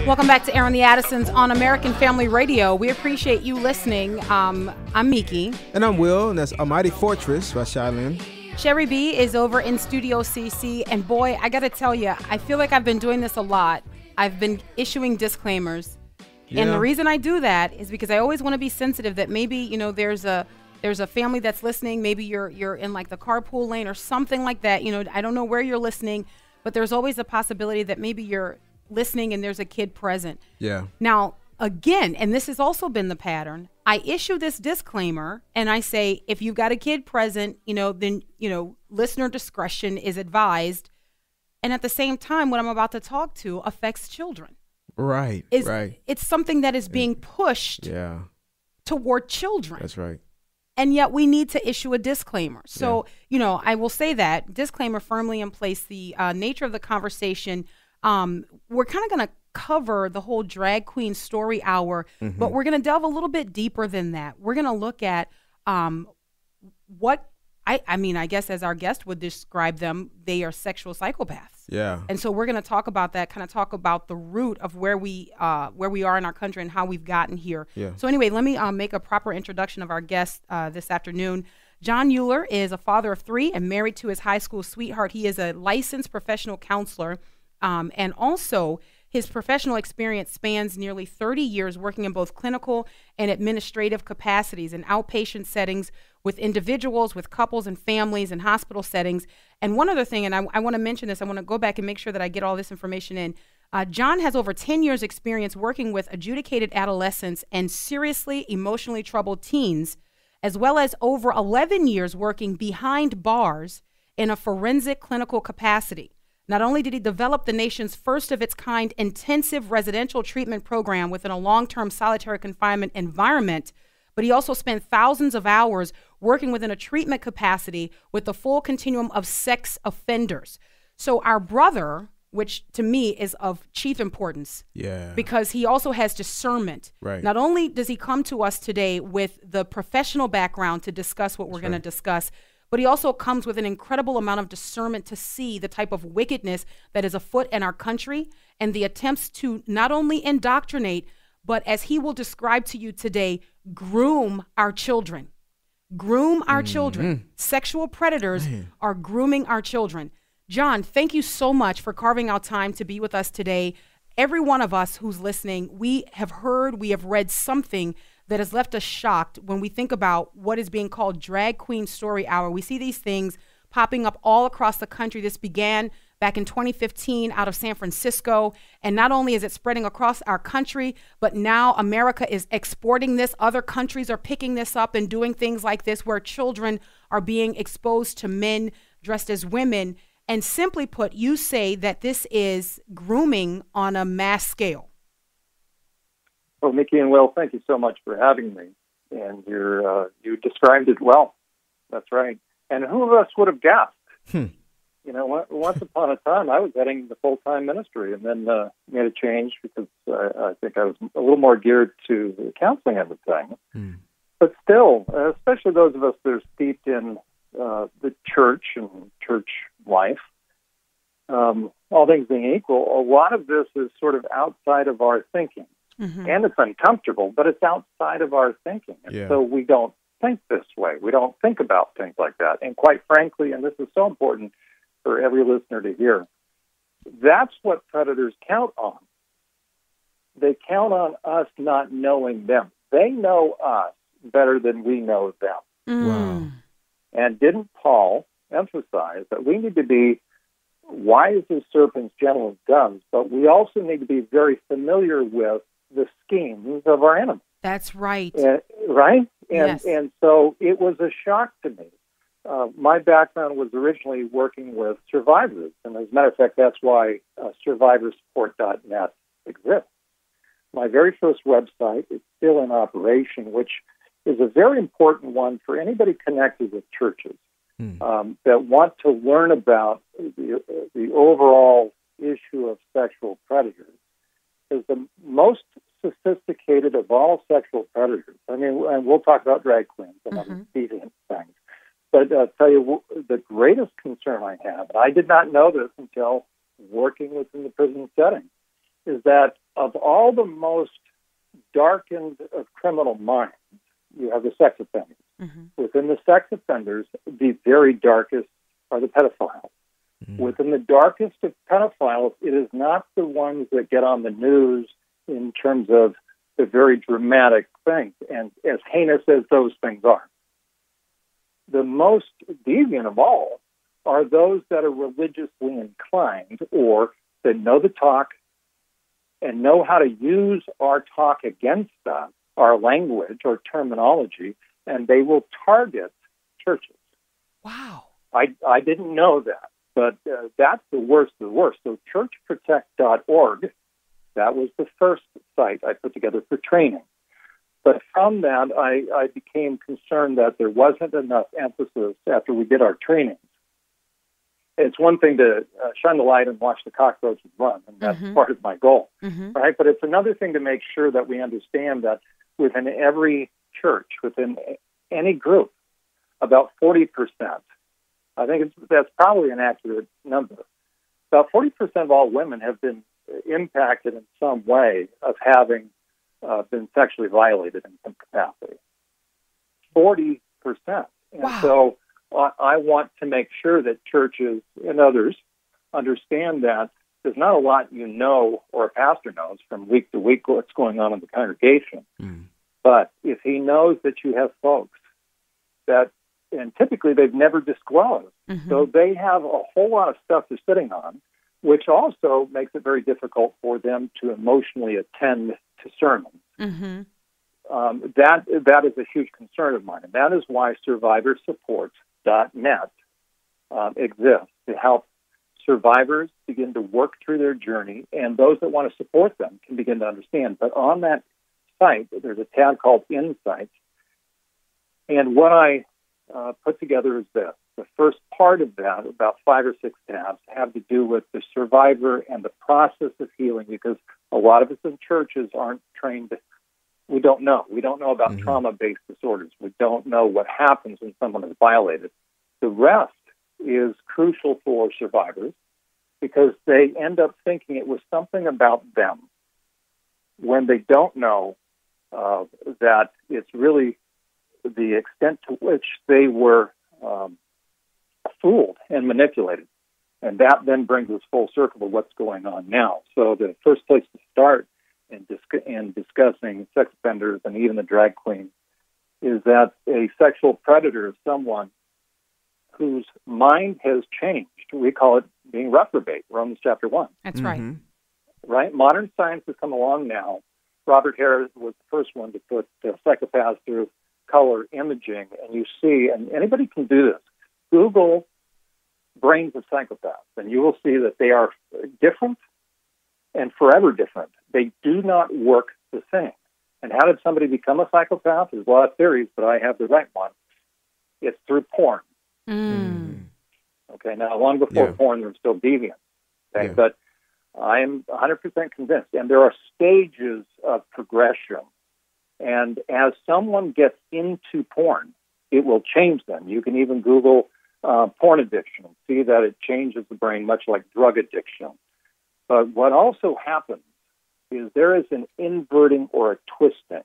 Welcome back to Aaron the Addisons on American Family Radio. We appreciate you listening. I'm Miki. And I'm Will, and that's A Mighty Fortress by Shylin. Sherry B is over in Studio CC, and boy, I got to tell you, I feel like I've been doing this a lot. I've been issuing disclaimers. Yeah. And the reason I do that is because I always want to be sensitive that maybe, you know, there's a family that's listening. Maybe you're in like the carpool lane or something like that. You know, I don't know where you're listening, but there's always a possibility that maybe you're listening and there's a kid present. Yeah. Now, again, and this has also been the pattern, I issue this disclaimer and I say, if you've got a kid present, you know, then, you know, listener discretion is advised. And at the same time, what I'm about to talk to affects children. Right. It's something that is being pushed toward children. That's right. And yet we need to issue a disclaimer. So, you know, I will say that disclaimer firmly in place. The nature of the conversation, we're kind of going to cover the whole drag queen story hour, but we're going to delve a little bit deeper than that. We're going to look at what I mean, I guess as our guest would describe them, they are sexual psychopaths. Yeah. And so we're going to talk about that, kind of talk about the root of where we are in our country and how we've gotten here. Yeah. So anyway, let me make a proper introduction of our guest this afternoon. John Euler is a father of 3 and married to his high school sweetheart. He is a licensed professional counselor, and also his professional experience spans nearly 30 years working in both clinical and administrative capacities in outpatient settings with individuals, with couples and families, and hospital settings. And one other thing, and I want to mention this, I want to go back and make sure that I get all this information in. John has over 10 years experience working with adjudicated adolescents and seriously emotionally troubled teens, as well as over 11 years working behind bars in a forensic clinical capacity. Not only did he develop the nation's first of its kind intensive residential treatment program within a long-term solitary confinement environment, but he also spent thousands of hours working within a treatment capacity with the full continuum of sex offenders. So our brother, which to me is of chief importance, because he also has discernment. Right. Not only does he come to us today with the professional background to discuss what we're going to discuss, but he also comes with an incredible amount of discernment to see the type of wickedness that is afoot in our country and the attempts to not only indoctrinate, but as he will describe to you today, groom our children. Groom our children. Sexual predators are grooming our children. John, thank you so much for carving out time to be with us today. Every one of us who's listening, we have read something that has left us shocked when we think about what is being called Drag Queen Story Hour. We see these things popping up all across the country. This began back in 2015 out of San Francisco. And not only is it spreading across our country, but now America is exporting this. Other countries are picking this up and doing things like this where children are being exposed to men dressed as women. And simply put, you say that this is grooming on a mass scale. Well, Mickey and Will, thank you so much for having me. And you described it well. That's right. And who of us would have guessed? You know, once upon a time, I was heading the full-time ministry and then made a change because I think I was a little more geared to the counseling end of things. But still, especially those of us that are steeped in the church and church life, all things being equal, a lot of this is sort of outside of our thinking. And it's uncomfortable, but it's outside of our thinking. And so we don't think this way. We don't think about things like that. And quite frankly, and this is so important for every listener to hear, that's what predators count on. They count on us not knowing them. They know us better than we know them. Wow. And didn't Paul emphasize that we need to be wise as serpents, gentle as doves, but we also need to be very familiar with the schemes of our enemies. That's right. Right? Yes. And so it was a shock to me. My background was originally working with survivors, and as a matter of fact, that's why SurvivorSupport.net exists. My very first website is still in operation, which is a very important one for anybody connected with churches that want to learn about the overall issue of sexual predators. Is the most sophisticated of all sexual predators. I mean, and we'll talk about drag queens and other deviant things. But I'll tell you, the greatest concern I have, and I did not know this until working within the prison setting, is that of all the most darkened of criminal minds, you have the sex offenders. Within the sex offenders, the very darkest are the pedophiles. Within the darkest of pedophiles, it is not the ones that get on the news in terms of the very dramatic things, and as heinous as those things are. The most deviant of all are those that are religiously inclined or that know the talk and know how to use our talk against that, our language or terminology, and they will target churches. Wow. I didn't know that, but that's the worst of the worst. So churchprotect.org, that was the first site I put together for training. But from that, I became concerned that there wasn't enough emphasis after we did our trainings. It's one thing to shine the light and watch the cockroaches run, and that's part of my goal, right? But it's another thing to make sure that we understand that within every church, within any group, about 40%, I think that's probably an accurate number, about 40% of all women have been impacted in some way of having been sexually violated in some capacity. 40%. And so I want to make sure that churches and others understand that there's not a lot you know or a pastor knows from week to week what's going on in the congregation. But if he knows that you have folks that, and typically they've never disclosed, so they have a whole lot of stuff they're sitting on, which also makes it very difficult for them to emotionally attend to sermons. That is a huge concern of mine, and that is why SurvivorSupport.net exists, to help survivors begin to work through their journey, and those that want to support them can begin to understand. But on that site, there's a tab called Insights, and what I put together is this. The first part of that, about 5 or 6 tabs, have to do with the survivor and the process of healing, because a lot of us in churches aren't trained. We don't know. We don't know about trauma-based disorders. We don't know what happens when someone is violated. The rest is crucial for survivors because they end up thinking it was something about them when they don't know that it's really the extent to which they were fooled and manipulated. And that then brings us full circle to what's going on now. So the first place to start in discussing sex offenders and even the drag queen is that a sexual predator is someone whose mind has changed. We call it being reprobate, Romans chapter 1. That's right. Right? Modern science has come along now. Robert Harris was the first one to put psychopaths through color imaging, and you see, and anybody can do this, Google brains of psychopaths, and you will see that they are different and forever different. They do not work the same. And how did somebody become a psychopath? There's a lot of theories, but I have the right one. It's through porn. Okay, now long before porn, there was still deviance. Okay, but I'm 100% convinced, and there are stages of progression. And as someone gets into porn, it will change them. You can even Google porn addiction and see that it changes the brain, much like drug addiction. But what also happens is there is an inverting or a twisting.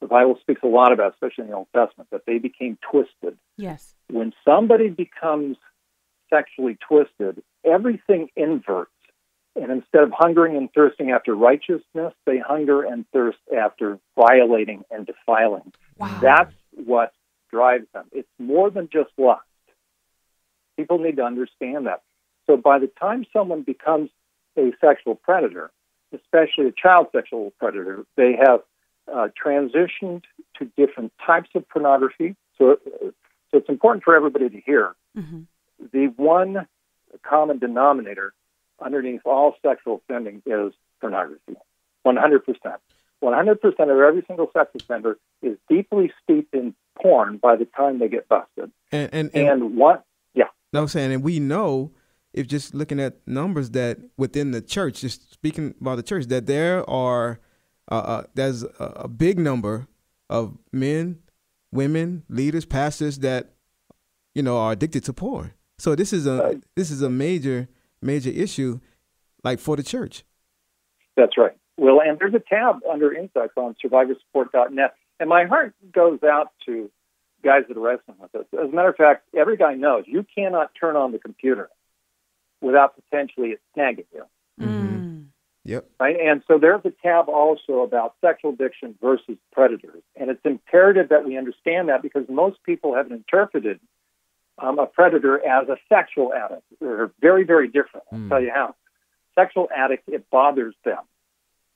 The Bible speaks a lot about, especially in the Old Testament, that they became twisted. Yes. When somebody becomes sexually twisted, everything inverts. And instead of hungering and thirsting after righteousness, they hunger and thirst after violating and defiling. Wow. That's what drives them. It's more than just lust. People need to understand that. So by the time someone becomes a sexual predator, especially a child sexual predator, they have transitioned to different types of pornography. So it's important for everybody to hear. The one common denominator underneath all sexual offending is pornography. 100%. 100% of every single sex offender is deeply steeped in porn by the time they get busted. And what? Yeah. No, I'm saying, and we know, if just looking at numbers, that within the church, just speaking about the church, that there are there's a big number of men, women, leaders, pastors that are addicted to porn. So this is a major issue, like, for the church. That's right. Well, and there's a tab under Insights on SurvivorSupport.net. And my heart goes out to guys that are wrestling with this. As a matter of fact, every guy knows you cannot turn on the computer without potentially it snagging you. Mm-hmm. Yep. Right? And so there's a tab also about sexual addiction versus predators. And it's imperative that we understand that, because most people have interpreted a predator as a sexual addict. They're very, very different. I'll tell you how. Sexual addict, it bothers them.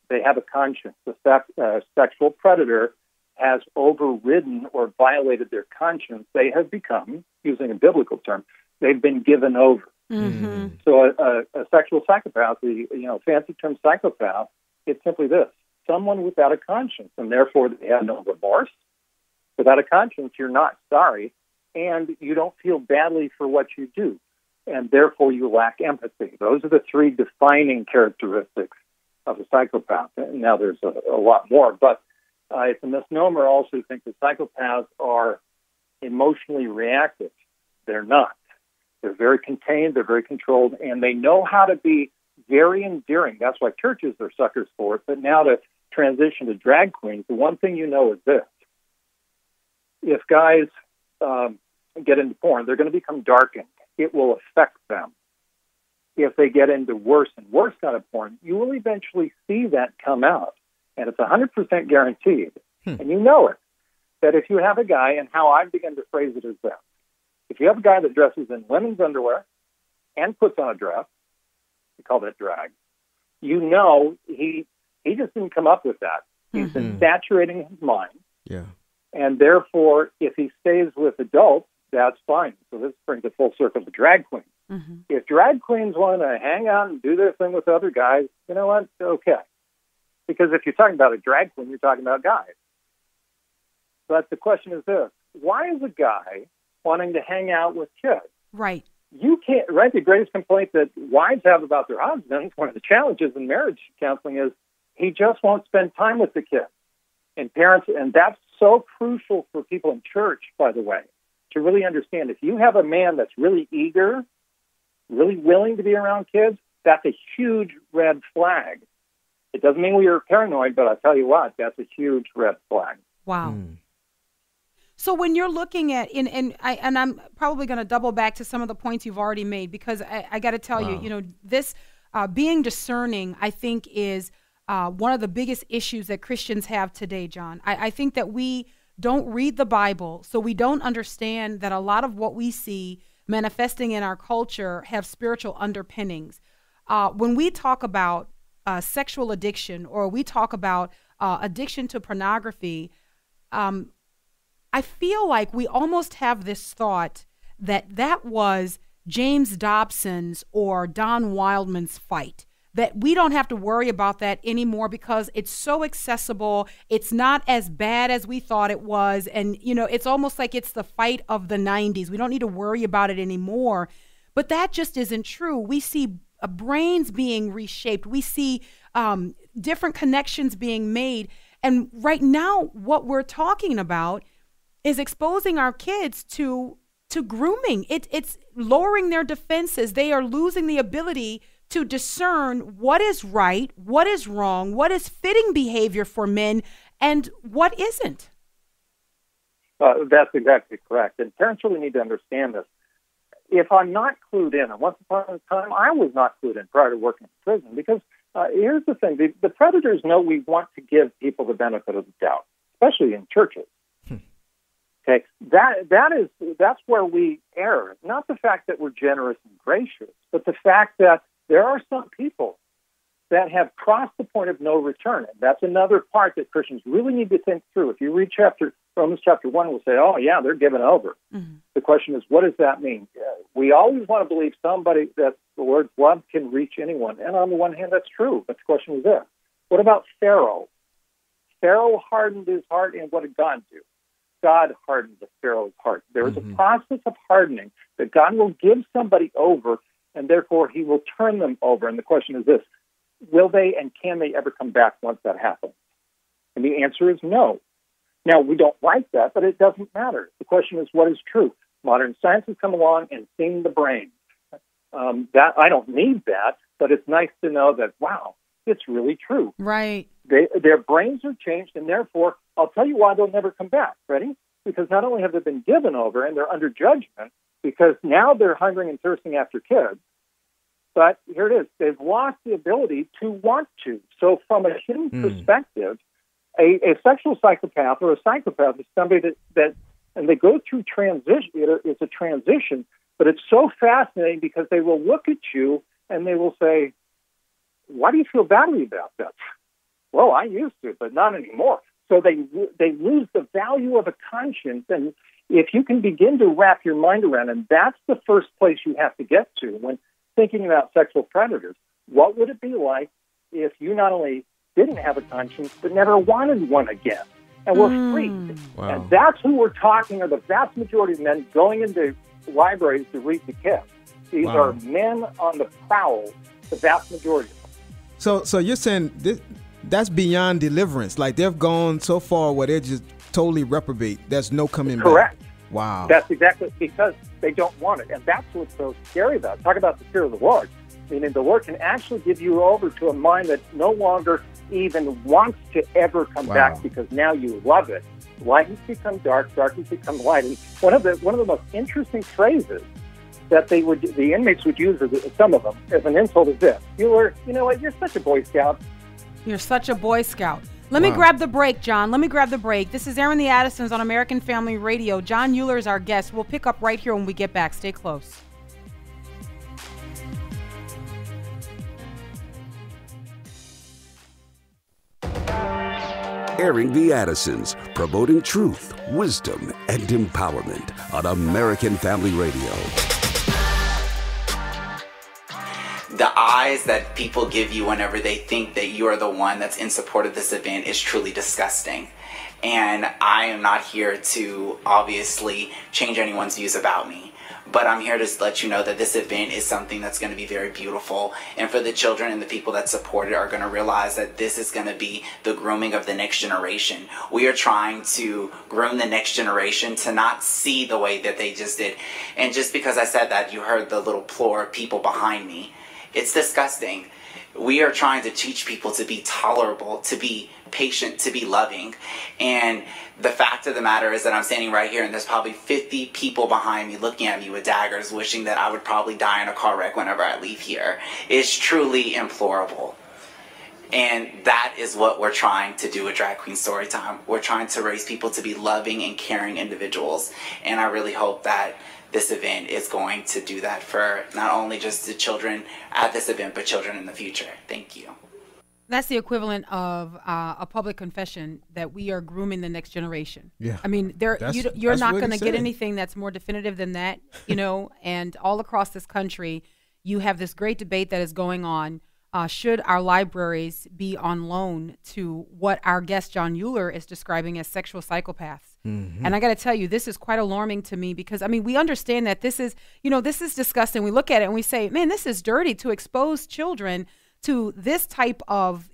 They have a conscience. The sexual predator has overridden or violated their conscience. They have become, using a biblical term, they've been given over. Mm-hmm. So a sexual psychopath, the fancy term psychopath, it's simply this: someone without a conscience, and therefore they have no remorse. Without a conscience, you're not sorry, and you don't feel badly for what you do, and therefore you lack empathy. Those are the three defining characteristics of a psychopath. And now there's a lot more, but it's a misnomer also to think that psychopaths are emotionally reactive. They're not. They're very contained, they're very controlled, and they know how to be very endearing. That's why churches are suckers for it. But now to transition to drag queens, the one thing you know is this: if guys get into porn, they're going to become darkened. It will affect them. If they get into worse and worse kind of porn, you will eventually see that come out. And it's 100% guaranteed. And you know it, that if you have a guy, and how I begin to phrase it is this: if you have a guy that dresses in women's underwear and puts on a dress, we call that drag, you know he just didn't come up with that. He's been saturating his mind. Yeah. And therefore, if he stays with adults, that's fine. So this brings it full circle to drag queens. Mm-hmm. If drag queens want to hang out and do their thing with other guys, you know what? Okay. Because if you're talking about a drag queen, you're talking about guys. But the question is this: why is a guy wanting to hang out with kids? Right. You can't, right? The greatest complaint that wives have about their husbands, one of the challenges in marriage counseling, is he just won't spend time with the kids. And parents, and that's so crucial for people in church, by the way, to really understand. If you have a man that's really eager, really willing to be around kids, that's a huge red flag. It doesn't mean we are paranoid, but I'll tell you what, that's a huge red flag. Wow. So when you're looking at, and I'm probably going to double back to some of the points you've already made, because I got to tell you, this being discerning, I think, is one of the biggest issues that Christians have today, John. I think that we don't read the Bible, so we don't understand that a lot of what we see manifesting in our culture have spiritual underpinnings. When we talk about sexual addiction, or we talk about addiction to pornography, I feel like we almost have this thought that was James Dobson's or Don Wildman's fight, that we don't have to worry about that anymore because it's so accessible. It's not as bad as we thought it was. And, it's almost like it's the fight of the 90s. We don't need to worry about it anymore. But that just isn't true. We see brains being reshaped. We see different connections being made. And right now, what we're talking about is exposing our kids to grooming. It's lowering their defenses. They are losing the ability to discern what is right, what is wrong, what is fitting behavior for men, and what isn't. That's exactly correct. And parents really need to understand this. If I'm not clued in, and once upon a time I was not clued in prior to working in prison, because here's the thing: the predators know we want to give people the benefit of the doubt, especially in churches. Okay, that's where we err. Not the fact that we're generous and gracious, but the fact that there are some people that have crossed the point of no return. And that's another part that Christians really need to think through. If you read Romans chapter 1, we'll say, oh, yeah, they're given over. Mm-hmm. The question is, what does that mean? We always want to believe somebody that the Lord's love can reach anyone. And on the one hand, that's true. But the question is this: what about Pharaoh? Pharaoh hardened his heart, and what did God do? God hardened the Pharaoh's heart. There is a process of hardening that God will give somebody over, and therefore he will turn them over. And the question is this: will they and can they ever come back once that happens? And the answer is no. Now, we don't like that, but it doesn't matter. The question is, what is true? Modern science has come along and seen the brain. That I don't need that, but it's nice to know that, wow, it's really true. Right. Their brains are changed, and therefore, I'll tell you why they'll never come back. Ready? Because not only have they been given over and they're under judgment, because now they're hungering and thirsting after kids, but here it is. They've lost the ability to want to. So from a human perspective, a sexual psychopath or a psychopath is somebody that and they go through transition. It's a transition, but it's so fascinating because they will look at you and they will say, why do you feel badly about that? Well, I used to, but not anymore. So they lose the value of a conscience. And if you can begin to wrap your mind around, and that's the first place you have to get to when thinking about sexual predators, what would it be like if you not only didn't have a conscience, but never wanted one again and were free? Wow. And that's who we're talking, are the vast majority of men going into libraries to read the kids. These are men on the prowl, the vast majority of them. So you're saying that's beyond deliverance. Like they've gone so far where they're just totally reprobate. There's no coming back. Correct. Wow. That's exactly because they don't want it. And that's what's so scary about it. Talk about the fear of the Lord. Meaning the Lord can actually give you over to a mind that no longer even wants to ever come back because now you love it. Light has become dark, dark has become light. And one of the most interesting phrases that the inmates would use, some of them, as an insult is this: you know what, you're such a Boy Scout. You're such a Boy Scout. Let me grab the break, John. Let me grab the break. This is Aaron the Addisons on American Family Radio. John Euler is our guest. We'll pick up right here when we get back. Stay close. Airing the Addisons, promoting truth, wisdom, and empowerment on American Family Radio. The eyes that people give you whenever they think that you are the one that's in support of this event is truly disgusting. And I am not here to obviously change anyone's views about me, but I'm here to let you know that this event is something that's going to be very beautiful. And for the children and the people that support it are going to realize that this is going to be the grooming of the next generation. We are trying to groom the next generation to not see the way that they just did. And just because I said that, you heard the little plur of people behind me. It's disgusting. We are trying to teach people to be tolerable, to be patient, to be loving. And the fact of the matter is that I'm standing right here and there's probably 50 people behind me looking at me with daggers, wishing that I would probably die in a car wreck whenever I leave here. It's truly implorable. And that is what we're trying to do at Drag Queen Storytime. We're trying to raise people to be loving and caring individuals. And I really hope that this event is going to do that for not only just the children at this event, but children in the future. Thank you. That's the equivalent of a public confession that we are grooming the next generation. Yeah. I mean, you're not going to get anything that's more definitive than that, you know, and all across this country, you have this great debate that is going on. Should our libraries be on loan to what our guest John Euler is describing as sexual psychopaths? Mm-hmm. And I got to tell you, this is quite alarming to me because, I mean, we understand that this is disgusting. We look at it and we say, man, this is dirty to expose children to this type of,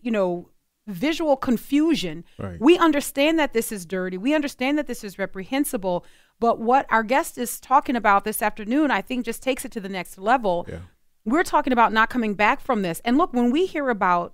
visual confusion. Right. We understand that this is dirty. We understand that this is reprehensible. But what our guest is talking about this afternoon, I think just takes it to the next level. Yeah. We're talking about not coming back from this. And look, when we hear about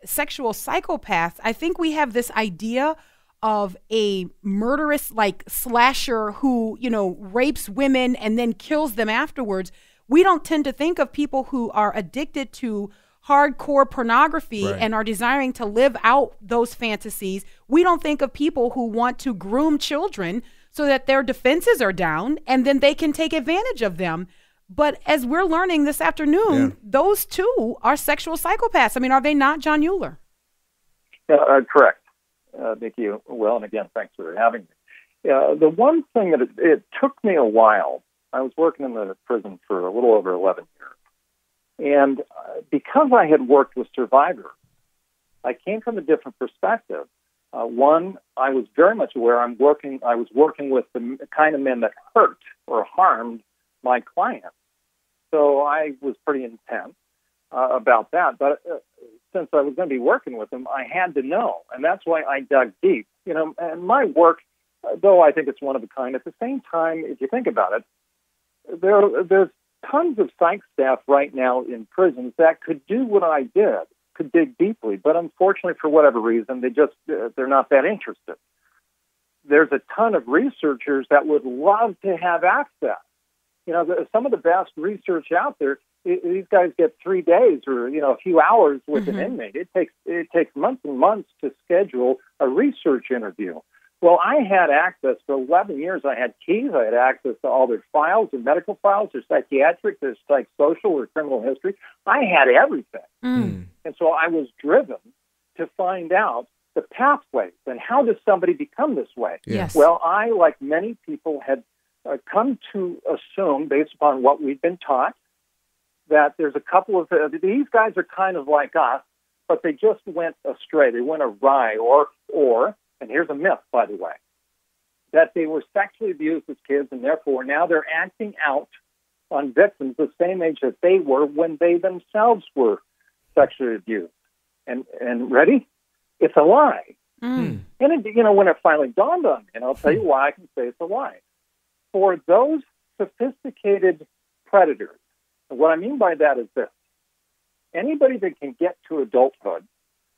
sexual psychopaths, I think we have this idea of a murderous slasher who, rapes women and then kills them afterwards. We don't tend to think of people who are addicted to hardcore pornography and are desiring to live out those fantasies. We don't think of people who want to groom children so that their defenses are down and then they can take advantage of them. But as we're learning this afternoon, those two are sexual psychopaths. I mean, are they not, John Euler? Correct. Thank you. Well, and again, thanks for having me. The one thing that it took me a while, I was working in the prison for a little over 11 years. And because I had worked with survivors, I came from a different perspective. One, I was very much aware I was working with the kind of men that hurt or harmed my clients. So I was pretty intense about that. But since I was going to be working with them, I had to know. And that's why I dug deep. And my work, though I think it's one of a kind, at the same time, if you think about it, there's tons of psych staff right now in prisons that could do what I did. could dig deeply, but unfortunately, for whatever reason, they're not that interested. There's a ton of researchers that would love to have access. Some of the best research out there, these guys get 3 days or, a few hours with an inmate. It takes months and months to schedule a research interview. Well, I had access for 11 years. I had keys. I had access to all their files, their medical files, their psychiatric, their psychosocial, or criminal history. I had everything. And so I was driven to find out the pathways and how does somebody become this way. Yes. Well, I, like many people, had come to assume, based upon what we've been taught, that there's a couple of these guys are kind of like us, but they just went astray. They went awry, or and here's a myth, by the way, that they were sexually abused as kids, and therefore now they're acting out on victims the same age that they were when they themselves were sexually abused. And ready? It's a lie. And when it finally dawned on me, and I'll tell you why I can say it's a lie. For those sophisticated predators, and what I mean by that is this: anybody that can get to adulthood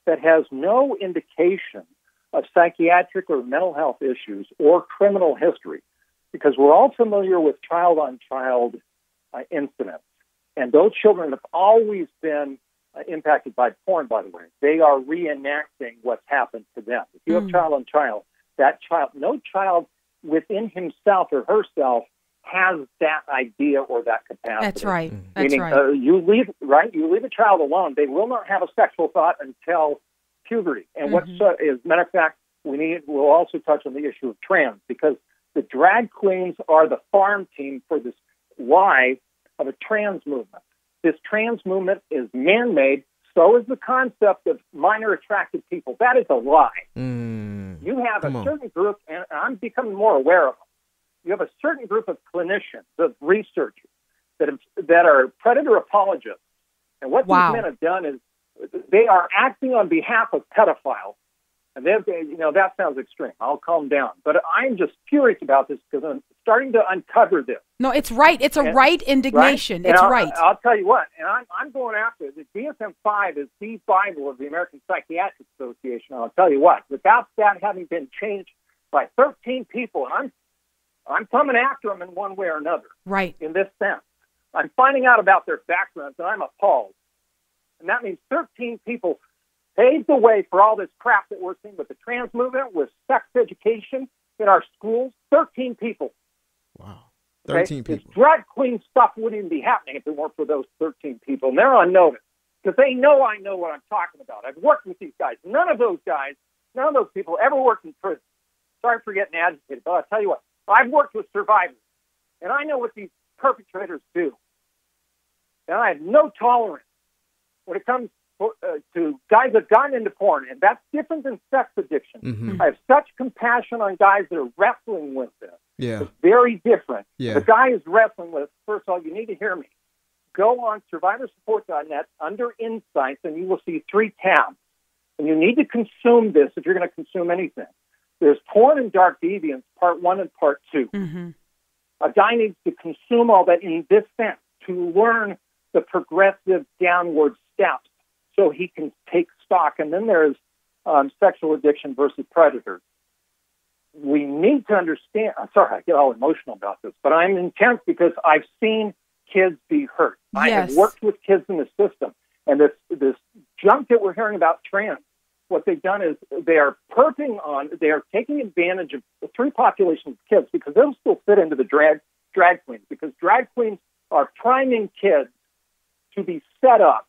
that has no indication of psychiatric or mental health issues or criminal history, because we're all familiar with child-on-child incidents, and those children have always been impacted by porn, by the way. They are reenacting what's happened to them. If you have child-on-child, no child within himself or herself has that idea or that capacity. That's right. That's Meaning, right. you leave a child alone, they will not have a sexual thought until puberty. And as a matter of fact, we'll also touch on the issue of trans, because the drag queens are the farm team for this lie of a trans movement. This trans movement is man-made. So is the concept of minor attracted people. That is a lie. You have a certain group, and I'm becoming more aware of them. You have a certain group of clinicians, of researchers that are predator apologists. And what these men have done is they are acting on behalf of pedophiles. And that sounds extreme. I'll calm down. But I'm just furious about this because I'm starting to uncover this. No, it's right. It's a right indignation. Right? It's and right. I'll tell you what, and I'm going after it. The DSM-5 is the Bible of the American Psychiatric Association. I'll tell you what, without that having been changed by 13 people, and I'm coming after them in one way or another. Right. In this sense, I'm finding out about their backgrounds, and I'm appalled. And that means 13 people paved the way for all this crap that we're seeing with the trans movement, with sex education in our schools. 13 people. Wow. 13 okay? people. This drag queen stuff wouldn't even be happening if it weren't for those 13 people. And they're on notice because they know I know what I'm talking about. I've worked with these guys. None of those people ever worked in prison. Sorry for getting agitated, but I'll tell you what. I've worked with survivors, and I know what these perpetrators do. And I have no tolerance when it comes to guys that have gotten into porn, and that's different than sex addiction. I have such compassion on guys that are wrestling with this. Yeah. It's very different. Yeah. The guy is wrestling with, first of all, you need to hear me. Go on SurvivorSupport.net under Insights, and you will see 3 tabs. And you need to consume this if you're going to consume anything. There's porn and dark deviance, part 1 and part 2. A guy needs to consume all that in this sense to learn the progressive downward steps so he can take stock. And then there's sexual addiction versus predators. We need to understand. I'm sorry, I get all emotional about this, but I'm intense because I've seen kids be hurt. Yes. I have worked with kids in the system. And this junk that we're hearing about trans, what they've done is they are taking advantage of the 3 populations of kids, because they'll still fit into the drag queens, because drag queens are priming kids to be set up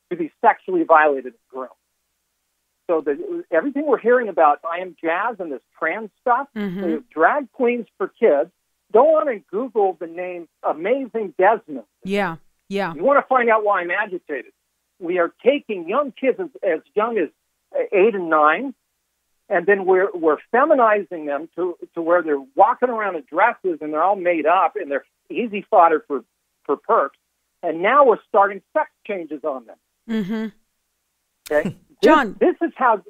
to be sexually violated and groomed. So everything we're hearing about I Am Jazz and this trans stuff, the drag queens for kids, go on and Google the name Amazing Desmond. Yeah. You want to find out why I'm agitated. We are taking young kids as young as 8 and 9, and then we're feminizing them to where they're walking around in dresses and they're all made up and they're easy fodder for perks. And now we're starting sex changes on them. Okay, John, this is how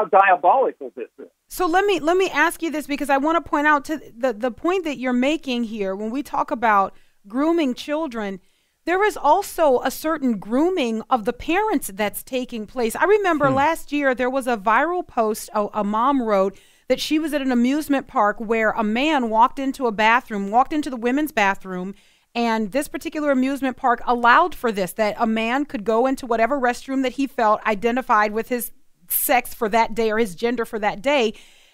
diabolical this is. So let me ask you this, because I want to point out to the point that you're making here when we talk about grooming children. there is also a certain grooming of the parents that's taking place. I remember last year there was a viral post a mom wrote that she was at an amusement park where a man walked into the women's bathroom, and this particular amusement park allowed for this, that a man could go into whatever restroom that he felt identified with his sex for that day or his gender for that day.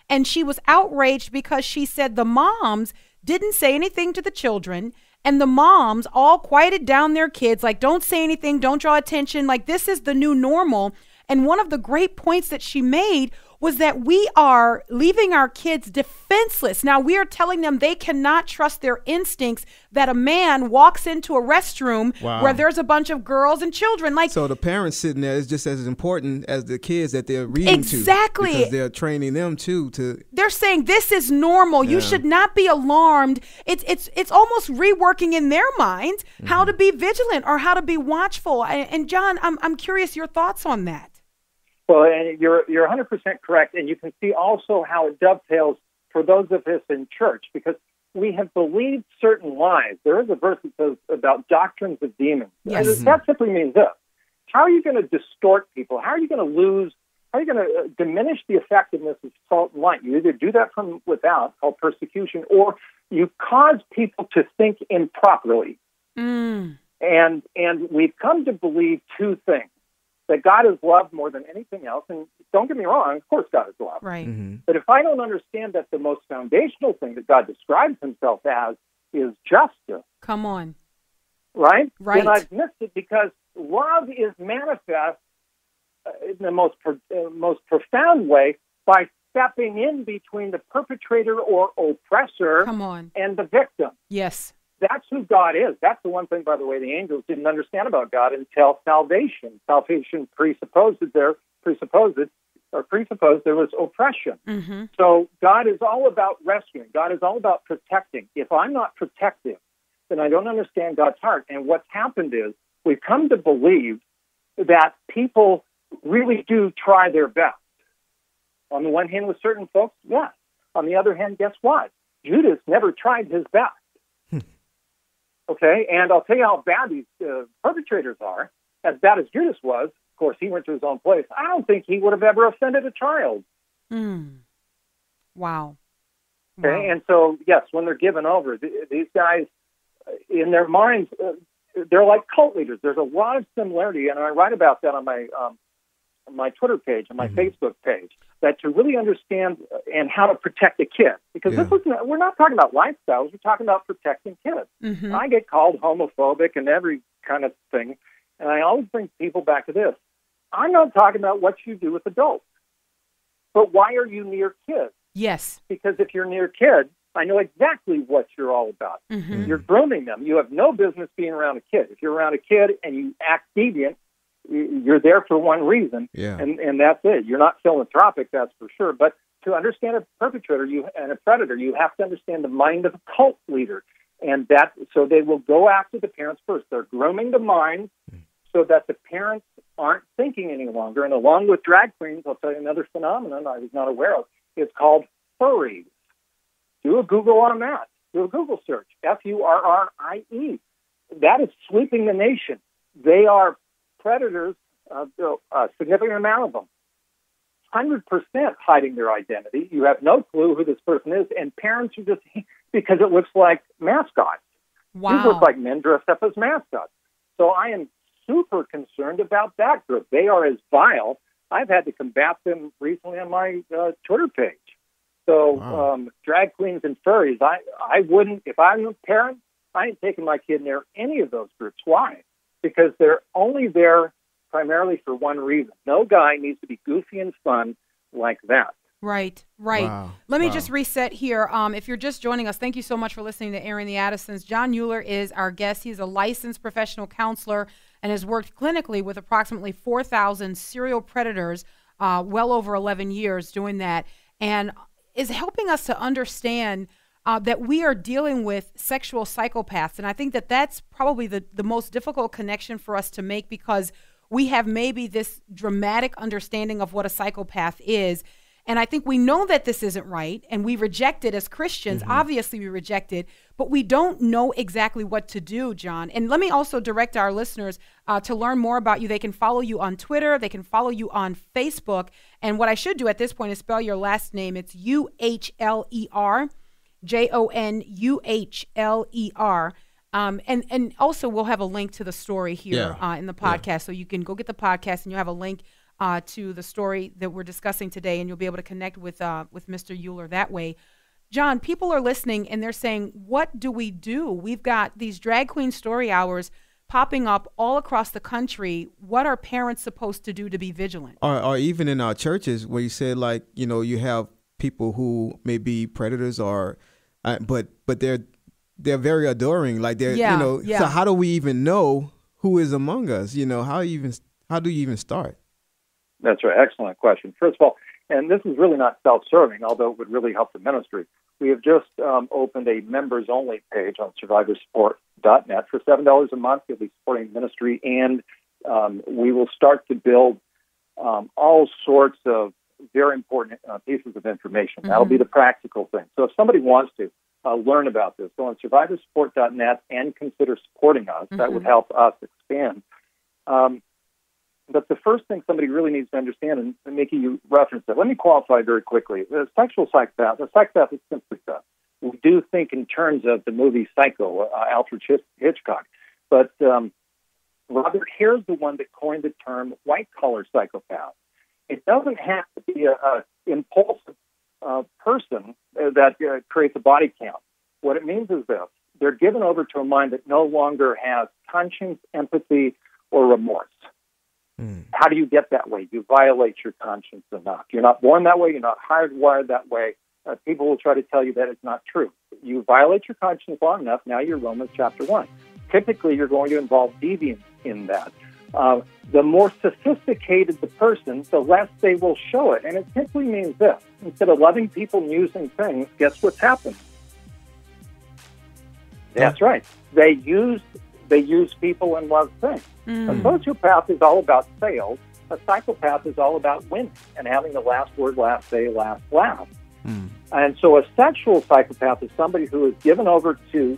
And she was outraged because she said the moms didn't say anything to the children, and the moms all quieted down their kids, like, don't say anything, don't draw attention, like this is the new normal. And one of the great points that she made was that we are leaving our kids defenseless. Now, we are telling them they cannot trust their instincts, that a man walks into a restroom where there's a bunch of girls and children. Like, so the parents sitting there is just as important as the kids that they're reading to. Exactly. Because they're training them too they're saying this is normal. You should not be alarmed. It's almost reworking in their minds how to be vigilant or how to be watchful. And John, I'm curious your thoughts on that. Well, and you're 100% correct, and you can see also how it dovetails for those of us in church, because we have believed certain lies. There is a verse that says about doctrines of demons. Yes. And that simply means this. How are you going to distort people? How are you going to diminish the effectiveness of salt and light? You either do that from without, called persecution, or you cause people to think improperly. And we've come to believe two things. That God is love more than anything else. And don't get me wrong, of course God is love. Right. But if I don't understand that the most foundational thing that God describes himself as is justice. Come on. Right? Right. Then I've missed it, because love is manifest in the most profound way by stepping in between the perpetrator or oppressor and the victim. Yes. That's who God is. That's the one thing, by the way, the angels didn't understand about God until salvation. Salvation presupposed there was oppression. So God is all about rescuing. God is all about protecting. If I'm not protective, then I don't understand God's heart. And what's happened is we've come to believe that people really do try their best. On the one hand, with certain folks, yes. On the other hand, guess what? Judas never tried his best. Okay, and I'll tell you how bad these perpetrators are. As bad as Judas was, of course, he went to his own place. I don't think he would have ever offended a child. Wow. Okay, and so, yes, when they're given over, these guys, in their minds, they're like cult leaders. There's a lot of similarity, and I write about that on my Twitter page, on my Facebook page, that to really understand and how to protect a kid. Because we're not talking about lifestyles, we're talking about protecting kids. I get called homophobic and every kind of thing, and I always bring people back to this. I'm not talking about what you do with adults, but why are you near kids? Yes. Because if you're near kids, I know exactly what you're all about. You're grooming them. You have no business being around a kid. If you're around a kid and you act deviant, you're there for one reason, and that's it. You're not philanthropic, that's for sure. But to understand a perpetrator and a predator, you have to understand the mind of a cult leader, and so they will go after the parents first. They're grooming the mind so that the parents aren't thinking any longer. And along with drag queens, I'll tell you another phenomenon I was not aware of. It's called furries. Do a Google on that. Do a Google search. Furrie. That is sweeping the nation. They are predators, a significant amount of them. 100% hiding their identity. You have no clue who this person is, and parents are just, because it looks like mascots. Wow. These look like men dressed up as mascots. So I am super concerned about that group. They are as vile. I've had to combat them recently on my Twitter page. So drag queens and furries, I wouldn't, if I'm a parent, I ain't taking my kid near any of those groups. Why? Because they're only there primarily for one reason. No guy needs to be goofy and fun like that. Right. Wow. Let me just reset here. If you're just joining us, thank you so much for listening to Aaron the Addisons. John Mueller is our guest. He's a licensed professional counselor and has worked clinically with approximately 4,000 serial predators, well over 11 years doing that, and is helping us to understand that we are dealing with sexual psychopaths. And I think that that's probably the most difficult connection for us to make, because we have maybe this dramatic understanding of what a psychopath is. And I think we know that this isn't right, and we reject it as Christians. Obviously, we reject it, but we don't know exactly what to do, John. And let me also direct our listeners to learn more about you. They can follow you on Twitter. They can follow you on Facebook. And what I should do at this point is spell your last name. It's Uhler, Johnuhler. And also we'll have a link to the story here in the podcast. So you can go get the podcast and you'll have a link to the story that we're discussing today, and you'll be able to connect with Mr. Uhler that way. John, people are listening and they're saying, what do we do? We've got these drag queen story hours popping up all across the country. What are parents supposed to do to be vigilant? Or even in our churches where you said, like, you know, you have people who may be predators or, but they're very adoring. Like they're, you know, so how do we even know who is among us? You know, how do you even start? That's right. Excellent question. First of all, and this is really not self-serving, although it would really help the ministry. We have just opened a members-only page on SurvivorSupport.net. For $7 a month, you'll be supporting ministry, and we will start to build all sorts of very important pieces of information. That'll be the practical thing. So if somebody wants to learn about this, go on SurvivorSupport.net and consider supporting us. That would help us expand. But the first thing somebody really needs to understand, and Mickey, you referenced it, let me qualify very quickly. The psychopath is simply that. We do think in terms of the movie Psycho, Alfred Hitchcock. But Robert Hare's the one that coined the term white-collar psychopath. It doesn't have to be an impulsive person that creates a body count. What it means is this. They're given over to a mind that no longer has conscience, empathy, or remorse. How do you get that way? You violate your conscience enough. You're not born that way. You're not hardwired that way. People will try to tell you that it's not true. You violate your conscience long enough, now you're Romans chapter 1. Typically, you're going to involve deviance in that. The more sophisticated the person, the less they will show it. And it simply means this. Instead of loving people and using things, guess what's happened? That's right. They use people and love things. A sociopath is all about sales. A psychopath is all about winning and having the last word, last say, last laugh. And so a sexual psychopath is somebody who is given over to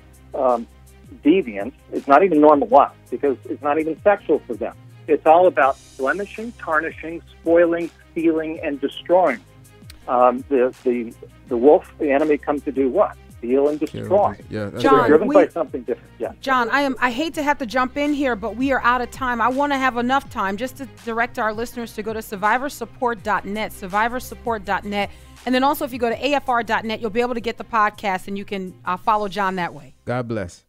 deviance. It's not even normal lust because it's not even sexual for them. It's all about blemishing, tarnishing, spoiling, stealing, and destroying. The wolf, the enemy, comes to do what? Steal and destroy. John, driven by something different. Yeah. John, I hate to have to jump in here, but we are out of time. I want to have enough time just to direct our listeners to go to SurvivorSupport.net, SurvivorSupport.net. And then also if you go to AFR.net, you'll be able to get the podcast and you can follow John that way. God bless.